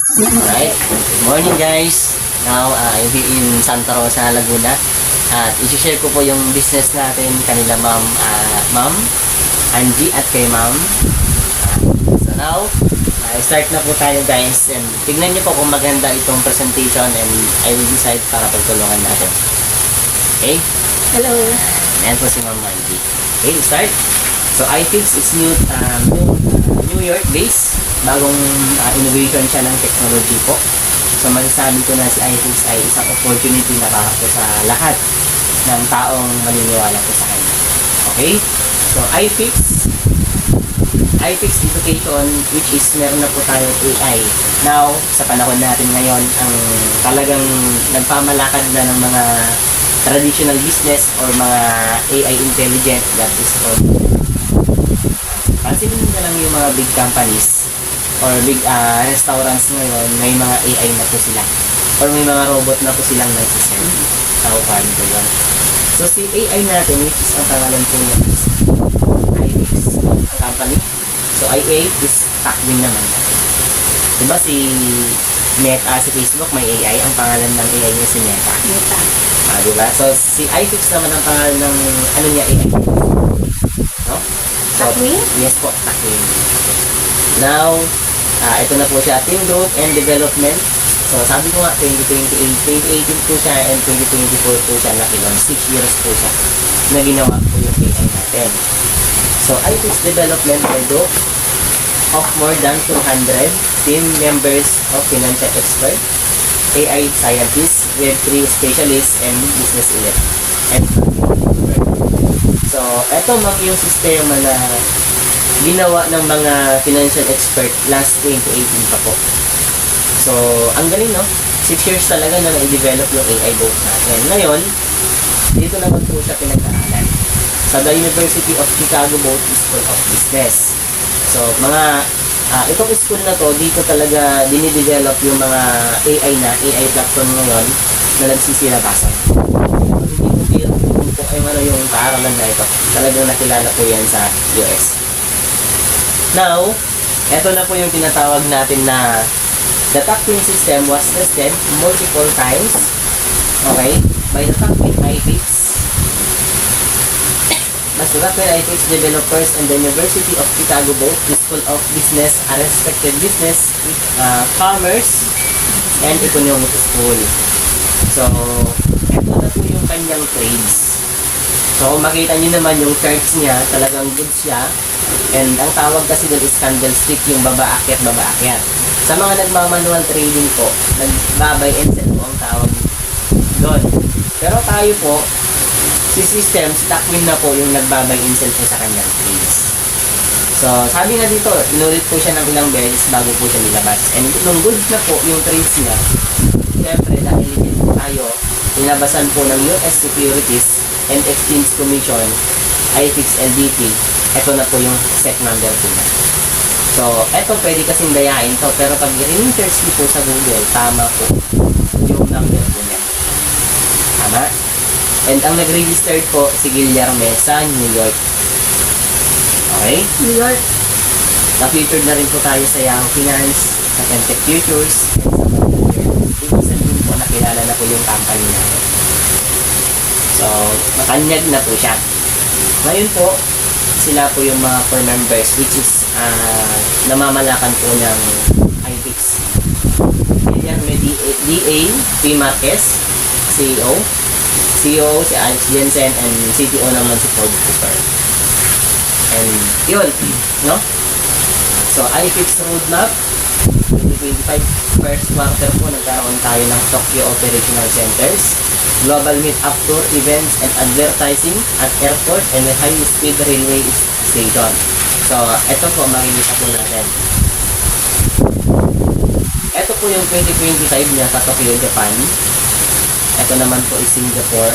Alright, good morning guys. Now, I'm here in Santa Rosa, Laguna. At isi-share ko po yung business natin kanila Ma'am Angie at kay Ma'am. So now, start na po tayo guys. And tignan niyo po kung maganda itong presentation and I will decide para pagtulungan natin. Okay? Hello. Ayan po si Ma'am Angie. Okay, start. So iFix is New York based. Bagong innovation siya ng technology po. So masasabi ko na si iFix ay isang opportunity na para po sa lahat ng taong maniniwala po sa kanya. Okay? So iFix Education, which is meron na po tayong AI. Now, sa panahon natin ngayon, ang talagang nagpamalakad na ng mga traditional business or mga AI intelligent, that is called. Pansinin nyo lang yung mga big companies or big restaurants ngayon, may mga AI na po sila or may mga robot na po silang nagsiserve. Tawag ko yun. So si AI natin, which is ang pangalan po niya is iFix company. So IA is Takwin naman. Diba si Meta, si Facebook may AI, ang pangalan ng AI niya si Meta. Meta. Diba? So si iFix naman ang pangalan ng ano niya AI. No? So, Takwin? yes po, Takwin. Now, ito na po siya, Team Growth and Development. So, sabi ko nga, 2018 po siya and 2024 po siya nakilong. 6 years po siya na ginawa po yung AI natin. So, iFix Development by group of more than 200 team members of financial expert, AI scientists, Web3 specialists, and business elite. And so, ito ma'am yung sistema na ginawa ng mga financial expert last 2018 pa po. So, ang galing no? 6 years talaga na na-develop yung AI boat natin. Ngayon, dito naman po siya pinag-aaral sa the University of Chicago Boat School of Business. So, itong school na to, dito talaga dinidevelop yung mga AI platform ngayon na nagsisilabasan. Kung ano yung paaralan na ito, talagang nakilala po yan sa US. Now, ito na po yung tinatawag natin na the Takwin system was tested multiple times, okay, by the Takwin iFix. Mas the Takwin iFix developers and the University of Chicago Boat School of Business are respected business, commerce, and economic school. So, ito na po yung kanyang trades. So, kung makita nyo naman yung charts niya, talagang good siya. And ang tawag kasi doon is candlestick, yung baba-akyat, baba-akyat. Sa mga nagmamanual trading po, nag-buy and sell po ang tawag doon. Pero tayo po, si system, si Takwin na po yung nag-buy and sell po sa kanyang trades. So, sabi nga dito, inulit po siya ng ilang beses bago po siya nilabas. And nung good na po yung trades niya, siyempre, dahil legit po tayo, inabasan po ng US Securities and Exchange Commission, iFix LDT, ito na po yung set number po na. So, ito pwede kasing dayain to, pero pag i-search niyo po sa Google, tama po yung number po niya. Tama? And ang nag-register po, si Guillerme sa New York. Okay? New York. Na-featured na rin po tayo sa Yahoo Finance, sa Fintech Futures, and sa Ibig sabihin po, nakilala na po yung company natin. So, makanyag na po siya. Ngayon po, sila po yung mga core members which is namamalakan po ng iFix. Guillermo D.A. P. Marquez, CEO. CEO si Alex Jensen and CTO naman si Ford Cooper. And yun, no? So, iFix Roadmap 2025 first quarter po nagkaroon tayo ng Tokyo Operational Centers, Global Meetup Tour, Events and Advertising at Airport and High-Speed Railway Station. So, ito po makikita po natin. Ito po yung 2025 niya sa Tokyo, Japan. Ito naman po is Singapore,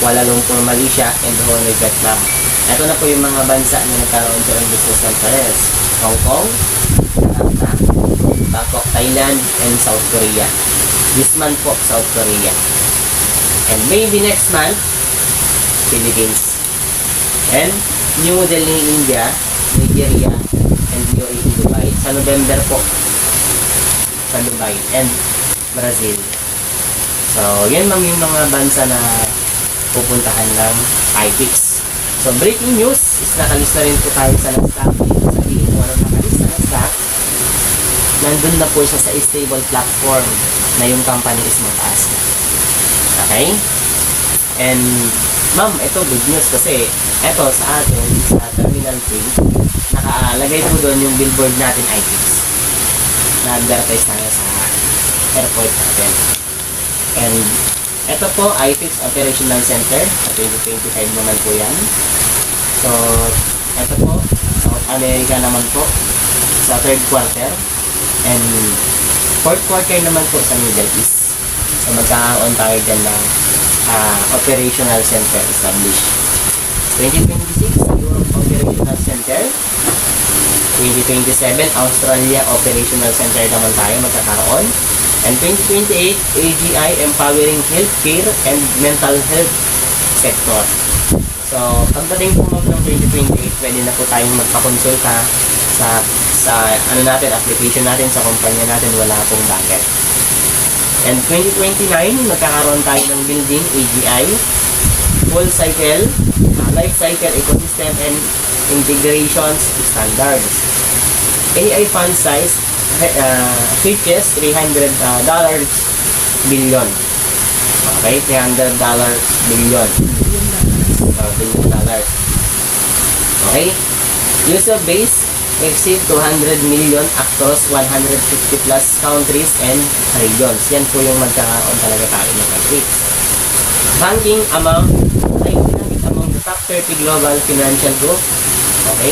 Kuala Lumpur, Malaysia, and Hanoi, Vietnam. Ito na po yung mga bansa na nagkaroon sa business conference. Hong Kong, Bangkok, Thailand, and South Korea. This month po, South Korea. And maybe next month, Philippines. And New Delhi, India, Nigeria, and UAE, Dubai. Sa November po. Sa sa Dubai and Brazil. So, yan ma'am yung mga bansa na pupuntahan ng iFix. So, breaking news is nakalista rin po tayo sa Nasdaq. Sabihin mo anong nakalista sa Nasdaq. Nandun na po siya sa stable platform na yung company is mataas. Okay? And, ma'am, ito good news kasi ito sa atin, sa Terminal 3, nakalagay po doon yung billboard natin iFix. Na-advertise tayo sa airport natin. And, ito po, iFix Operational Center. Sa 2025 naman po yan. So, ito po, South America naman po sa third quarter. And, fourth quarter naman po sa Middle East. So, magkakaroon tayo dyan ng Operational Center established. 2026, Europe Operational Center. 2027, Australia Operational Center naman tayo magkakaroon. And 2028, AGI Empowering Healthcare and Mental Health Sector. So, pagdating po ng 2028, pwede na po tayong magpakonsulta sa ano natin, application natin, sa kumpanya natin, wala pong budget. And 2029, magkakaroon tayo ng building, AGI, full cycle, life cycle ecosystem and integrations standards. AI fund size reaches $300 billion. Okay, $300 billion. Billion dollars. Okay, user base exceed 200 million across 150 plus countries and regions. Yan po yung magkakaroon talaga tayo ng countries. Ranking among the top 30 global financial group. Okay,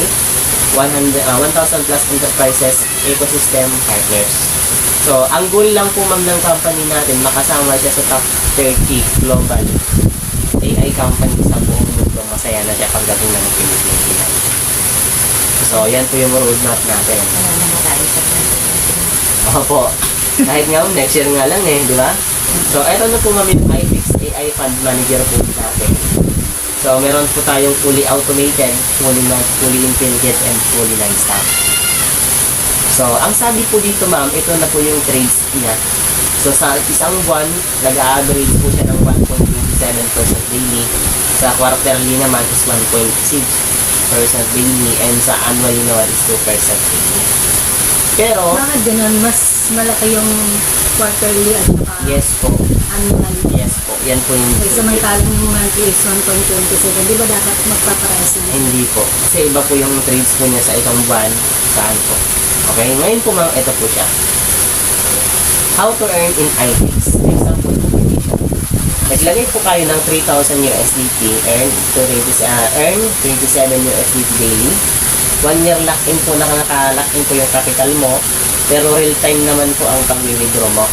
1,000 plus enterprises, ecosystem partners. So, ang goal lang po ma'am ng company natin, makasama siya sa top 30 global AI company sa buong mundo. Masaya na siya pagdating ng 2029. So, yan po yung roadmap natin. Opo. Kahit nga next year nga lang di ba? So, eto na po ma'am yung iFix AI Fund Manager po natin. So, meron po tayong fully automated, fully intelligent, and fully non-stop. So, ang sabi po dito ma'am, ito na po yung trades niya. So, sa isang buwan, nag-average po siya ng 1.27% daily. Sa quarterly naman is 1.6% daily, and sa annually naman is 2% daily. Pero, bakit ganun? Mas malaki yung quarterly at saka yes po. annual. Yes po. Yan po yung Samantalang yung monthly is 1.27. Di ba dapat magpapares na? hindi po. Kasi iba po yung trades po niya sa isang buwan. Saan po? Okay, ngayon po ma'am, ito po siya. How to earn in iFix. Example competition. Naglagay po kayo ng 3,000 USDT, earn 27 USDT daily. 1 year lock-in po, nakaka-lock-in po yung capital mo, pero real time naman po ang pag-withdraw mo.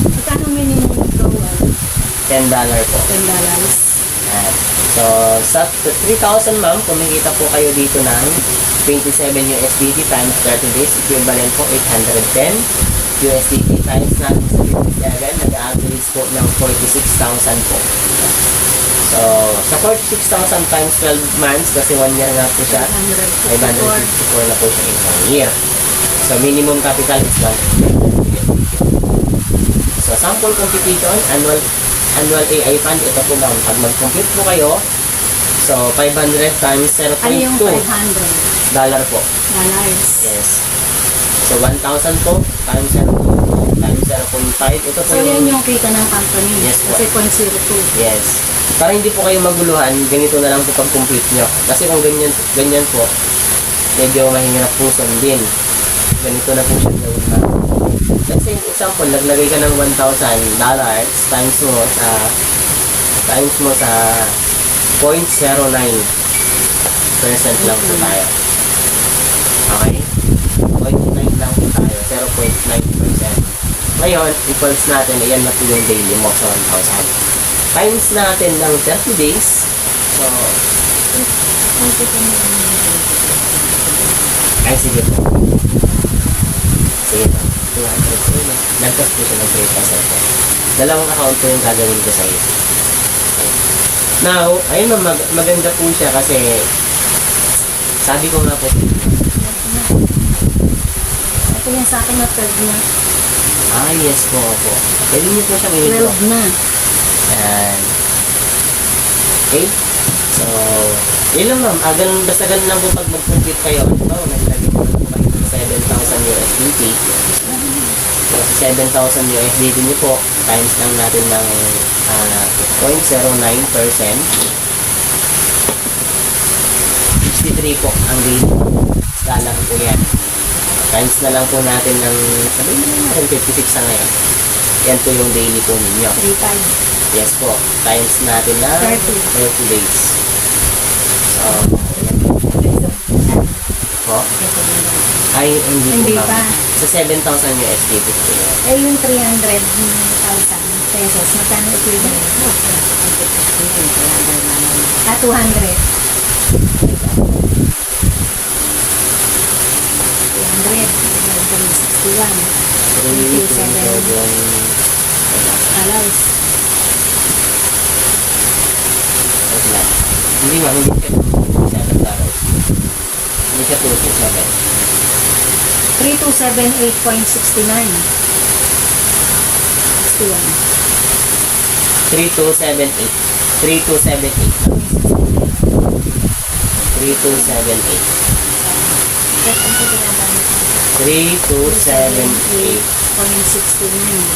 Magkano minimum withdrawal? $10 po. $10. So, sa 3,000 ma'am, kumikita po kayo dito ng 27 USDT times 30 days, equivalent po 810 USDT times natin sa 57, nag-average po ng 46,000 po. So, sa 46,000 times 12 months, kasi 1 year nga po siya, 554 na po siya in 1 year. So, minimum capital is 1. So, sample competition, annual AI fund, ito po ma'am. Pag mag-compute po kayo, so 500 times 0.2 Ano yung $500? dollar po. Yes. So, 1,000 po times 0.2 times 0.5. Ito po So, yan yung kita ng company. Yes, Kasi 0.02. yes. Para hindi po kayo maguluhan, ganito na lang po pag-compute nyo. Kasi kung ganyan po, medyo mahirap po sundin. Ganito na po siya gawin na. Let's say, example, naglagay ka ng $1,000 times mo sa 0.09% lang po tayo. Okay? 0.9 lang po tayo. 0.9%. Ngayon, equals natin, ayan na po yung daily mo sa 1,000. Times natin ng 30 days. So, ay sige po. Sige po. 200 po yun. Nagpas po siya ng 3,000 po. Dalawang account po yung gagawin ko sa iyo. Now, ayun maganda po siya kasi sabi ko nga po. Ito yung sa akin na third na. Yes po, opo. Pwede niyo po siyang i-withdraw. 12 na. Ayan. Okay? So, yun lang ma'am. Ganun, basta ganun lang po pag mag-compute kayo. Diba, naglagay mo po kayo ng 7,000 USDT. So, 7,000 USDT niyo po, times lang natin ng 0.09%. 63 po ang daily. Dalang po yan. Times na lang po natin ng, sabihin na natin 56 na ngayon. Yan po yung daily po ninyo. 3 Yes po. Times natin na 30 days. So, yan po. Ay, hindi Hindi po pa. ma'am. Sa 7,000 USDT po yun. Eh, yung 300,000 pesos, magkano equivalent? 200. 61. 3,700. Alas. Wait lang. Hindi ma'am, hindi siya 7 Hindi siya 227. 3278.69. 3278.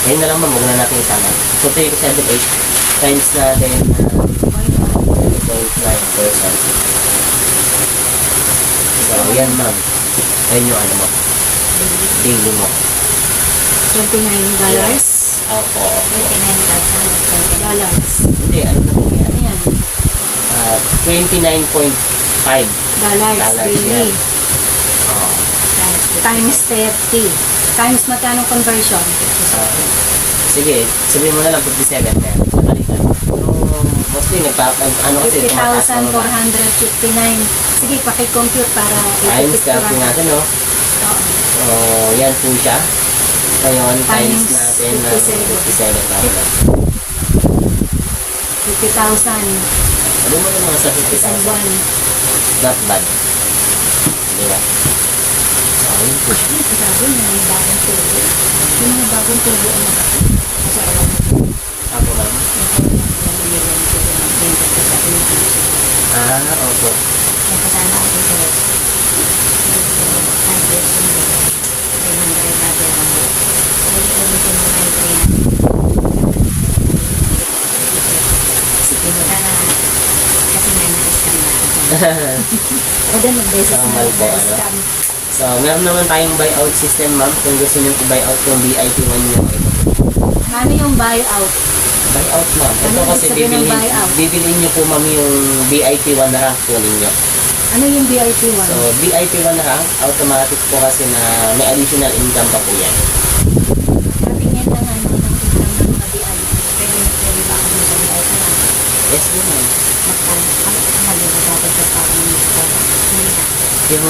Ngayon na lang ma'am, huwag na natin itama. So, 3278 times natin 2.9%. So, yan ma'am. Ayun yung ano mo. Daily mo. $29. Opo. Dollars. Hindi, ano na po yan? Ano yan? 29.5 Dollars dollars yan. daily. Oo. Times 30. Times magkano conversion? Sige, sabihin mo na lang 57 na yan. Sa balikan. Mostly, ano kasi, tumataas na mga 50,459. Sige, paki-compute para times ipipicturean. copy natin, no? Oo. So, yan po siya. Ngayon, times Times natin ng 50,000. 57,000. Ano mo naman sa Isang 50,000? buwan. Not bad. Di ba? So, yun po. Grabe, may bagong tubo. Yung mga bagong tubo ang Ako ma'am. Opo. O din, mag-beses na Normal po, ano? scam. So, meron naman tayong buyout system, ma'am. Kung gusto nyo i-buyout yung BIP1 nyo, Ano yung buyout? buyout, ma'am. Ito Ano kasi ibig sabihin ng buyout? bibilhin nyo po, ma'am, yung BIP1 rank po ninyo. Ano yung BIP1? So, BIP1 rank, automatic po kasi na may additional income pa po yan. Katingin lang ano ng income ng mga BI. Pwede ba ako sa BI ka lang? Yes, po, ma'am. Magkano? Ano yung dapat sa parang Yung